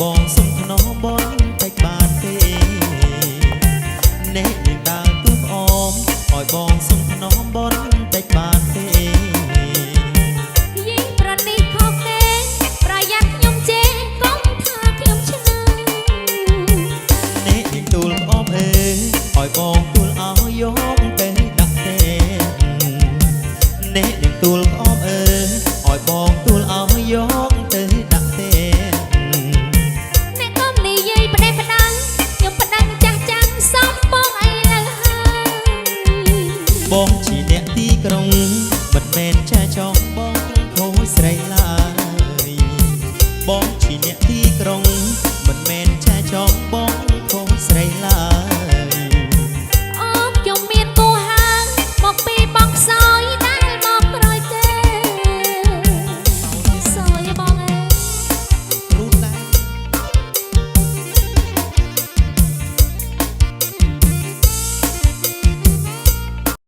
បងសុំខ្នងបងតែបានទេអ្នកនាងដើរទូអមឲ្យបងសុំខ្នងបងតែបានទេយីប្រនេះខុសទេប្រយ័ត្នខ្ញុំជេរកុំថាខ្ញុំឆ្ងល់អ្នកនាងទូលអមអើឲ្យបងទូលឲ្យយកទៅដាក់ទេអ្នកនាងទូលអមអើឲ្យបងទូលឲ្យយកទៅដាក់ទេបងជាអ្នកទីក្រុងមិនមែនចាចង់បងខូចស្រីឡើយបងជាអ្នកទីក្រុងមិនមែនចាចង់